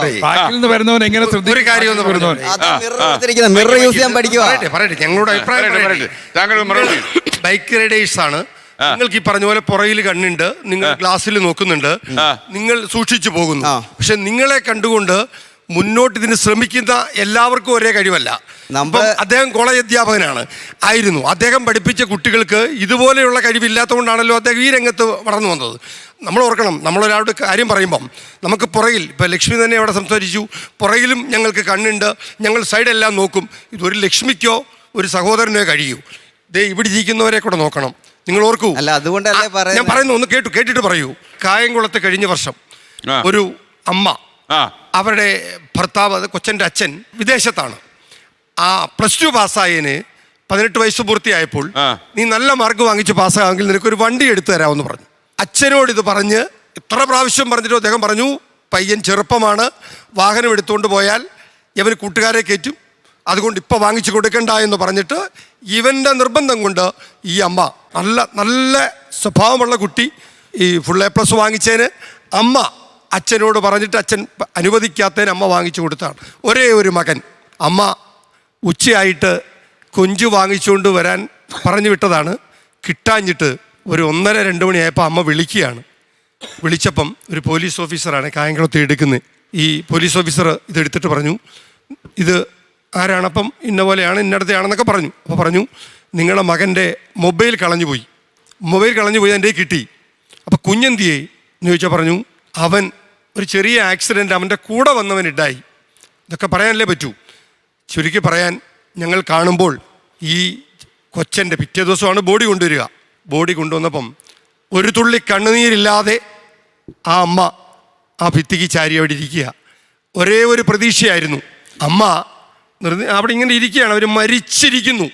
ബാക്കിൽ നിന്ന് വരുന്നവൻ എങ്ങനെ ഒരു കാര്യം ഒന്ന് പറഞ്ഞോട്ടെ. ഞങ്ങളുടെ അഭിപ്രായം ബൈക്ക് റൈഡേഴ്സ് ആണ്. നിങ്ങൾക്ക് ഈ പറഞ്ഞ പോലെ പുറകിൽ കണ്ണുണ്ട്, നിങ്ങൾ ഗ്ലാസ്സിൽ നോക്കുന്നുണ്ട്, നിങ്ങൾ സൂക്ഷിച്ചു പോകുന്നു. പക്ഷെ നിങ്ങളെ കണ്ടുകൊണ്ട് മുന്നോട്ട് ഇതിന് ശ്രമിക്കുന്ന എല്ലാവർക്കും ഒരേ കഴിവല്ല. അദ്ദേഹം കോളേജ് അധ്യാപകനാണ് ആയിരുന്നു. അദ്ദേഹം പഠിപ്പിച്ച കുട്ടികൾക്ക് ഇതുപോലെയുള്ള കഴിവില്ലാത്തതുകൊണ്ടാണല്ലോ അദ്ദേഹം ഈ രംഗത്ത് വളർന്നു വന്നത്. നമ്മൾ ഓർക്കണം, നമ്മളൊരാളുടെ കാര്യം പറയുമ്പം നമുക്ക് പുറകിൽ, ഇപ്പോൾ ലക്ഷ്മി തന്നെ അവിടെ സംസാരിച്ചു, പുറകിലും ഞങ്ങൾക്ക് കണ്ണുണ്ട്, ഞങ്ങൾ സൈഡെല്ലാം നോക്കും. ഇതൊരു ലക്ഷ്മിക്കോ ഒരു സഹോദരനോ കഴിയൂ. ദേ ഇവിടെ ഇരിക്കുന്നവരെ കൂടെ നോക്കണം. നിങ്ങൾ ഓർക്കൂ, ഞാൻ പറയുന്നു, ഒന്ന് കേട്ടിട്ട് പറയൂ. കായംകുളത്ത് കഴിഞ്ഞ വർഷം ഒരു അമ്മ, അവരുടെ ഭർത്താവ്, കൊച്ചൻ്റെ അച്ഛൻ വിദേശത്താണ്. ആ +2 പാസ്സായതിന് 18 വയസ്സ് പൂർത്തിയായപ്പോൾ, നീ നല്ല മാർക്ക് വാങ്ങിച്ച് പാസ്സാകാമെങ്കിൽ നിനക്കൊരു വണ്ടി എടുത്തു തരാമെന്ന് പറഞ്ഞു. അച്ഛനോട് ഇത് പറഞ്ഞ് ഇത്ര പ്രാവശ്യം പറഞ്ഞിട്ട് അദ്ദേഹം പറഞ്ഞു, പയ്യൻ ചെറുപ്പമാണ്, വാഹനം എടുത്തുകൊണ്ട് പോയാൽ ഇവന് കൂട്ടുകാരെ കയറ്റും, അതുകൊണ്ട് ഇപ്പോൾ വാങ്ങിച്ചു കൊടുക്കണ്ട എന്ന് പറഞ്ഞിട്ട് ഇവൻ്റെ നിർബന്ധം കൊണ്ട് ഈ അമ്മ, നല്ല സ്വഭാവമുള്ള കുട്ടി, ഈ +A വാങ്ങിച്ചതിന് അമ്മ അച്ഛനോട് പറഞ്ഞിട്ട് അച്ഛൻ അനുവദിക്കാത്തതിന് അമ്മ വാങ്ങിച്ചു കൊടുത്താണ്. ഒരേ ഒരു മകൻ. അമ്മ ഉച്ചയായിട്ട് കൊഞ്ച് വാങ്ങിച്ചുകൊണ്ട് വരാൻ പറഞ്ഞു വിട്ടതാണ്. കിട്ടാഞ്ഞിട്ട് ഒരു 1:30-2 മണിയായപ്പോൾ അമ്മ വിളിക്കുകയാണ്. വിളിച്ചപ്പം ഒരു പോലീസ് ഓഫീസറാണ് കായംകുളത്ത് എടുക്കുന്നത്. ഈ പോലീസ് ഓഫീസർ ഇതെടുത്തിട്ട് പറഞ്ഞു, ഇത് ആരാണപ്പം, ഇന്ന പോലെയാണ്, ഇന്നടത്തെയാണെന്നൊക്കെ പറഞ്ഞു. അപ്പോൾ പറഞ്ഞു, നിങ്ങളുടെ മകൻ്റെ മൊബൈൽ കളഞ്ഞുപോയി, എൻ്റെ കിട്ടി. അപ്പോൾ കുഞ്ഞെന്തിയെ എന്ന് ചോദിച്ചാൽ പറഞ്ഞു, അവൻ ഒരു ചെറിയ ആക്സിഡൻറ്റ് അവൻ്റെ കൂടെ വന്നവനുണ്ടായി. ഇതൊക്കെ പറയാനല്ലേ പറ്റൂ. ചുരുക്കി പറയാൻ, ഞങ്ങൾ കാണുമ്പോൾ ഈ കൊച്ചൻ്റെ പിറ്റേ ദിവസമാണ് ബോഡി കൊണ്ടുവരിക. ബോഡി കൊണ്ടുവന്നപ്പം ഒരു തുള്ളി കണ്ണുനീരില്ലാതെ ആ അമ്മ ആ ഭിത്തിക്ക് ചാരി അവിടെ ഇരിക്കുക. ഒരേ ഒരു പ്രതീക്ഷയായിരുന്നു. അമ്മ അവിടെ ഇങ്ങനെ ഇരിക്കുകയാണ്, അവർ മരിച്ചിരിക്കുന്നു.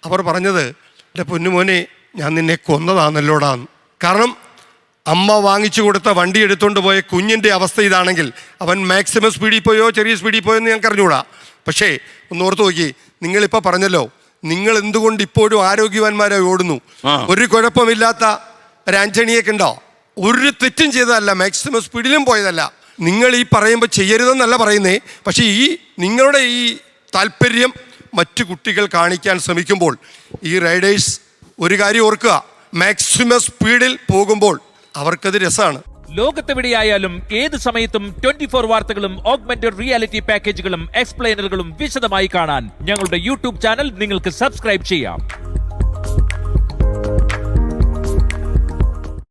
അവർ പറഞ്ഞത്, എൻ്റെ പൊന്നുമോനെ, ഞാൻ നിന്നെ കൊന്നതാണെല്ലോടാന്ന്. കാരണം അമ്മ വാങ്ങിച്ചു കൊടുത്ത വണ്ടി എടുത്തുകൊണ്ട് പോയ കുഞ്ഞിൻ്റെ അവസ്ഥ ഇതാണെങ്കിൽ അവൻ മാക്സിമം സ്പീഡിൽ പോയോ ചെറിയ സ്പീഡിൽ പോയോ എന്ന് ഞങ്ങൾക്ക് അറിഞ്ഞുകൂടാ. പക്ഷേ ഒന്ന് ഓർത്ത് നോക്കി, നിങ്ങളിപ്പോൾ പറഞ്ഞല്ലോ, നിങ്ങൾ എന്തുകൊണ്ട് ഇപ്പോഴും ആരോഗ്യവാന്മാരായി ഓടുന്നു? ഒരു കുഴപ്പമില്ലാത്ത ഒരു ആൻ്റണിയൊക്കെ ഉണ്ടോ? ഒരു തെറ്റും ചെയ്തതല്ല, മാക്സിമം സ്പീഡിലും പോയതല്ല. നിങ്ങൾ ഈ പറയുമ്പോൾ ചെയ്യരുതെന്നല്ല പറയുന്നേ, പക്ഷേ ഈ നിങ്ങളുടെ ഈ താല്പര്യം മറ്റു കുട്ടികൾ കാണിക്കാൻ ശ്രമിക്കുമ്പോൾ ഈ റൈഡേഴ്സ് ഒരു കാര്യം ഓർക്കുക, മാക്സിമം സ്പീഡിൽ പോകുമ്പോൾ അവർക്കത് രസമാണ്. ലോകത്തെവിടെയായാലും ഏത് സമയത്തും 24 വാർത്തകളും ഓഗ്മെന്റഡ് റിയാലിറ്റി പാക്കേജുകളും എക്സ്പ്ലെയിനറുകളും വിശദമായി കാണാൻ ഞങ്ങളുടെ യൂട്യൂബ് ചാനൽ നിങ്ങൾക്ക് സബ്സ്ക്രൈബ് ചെയ്യാം.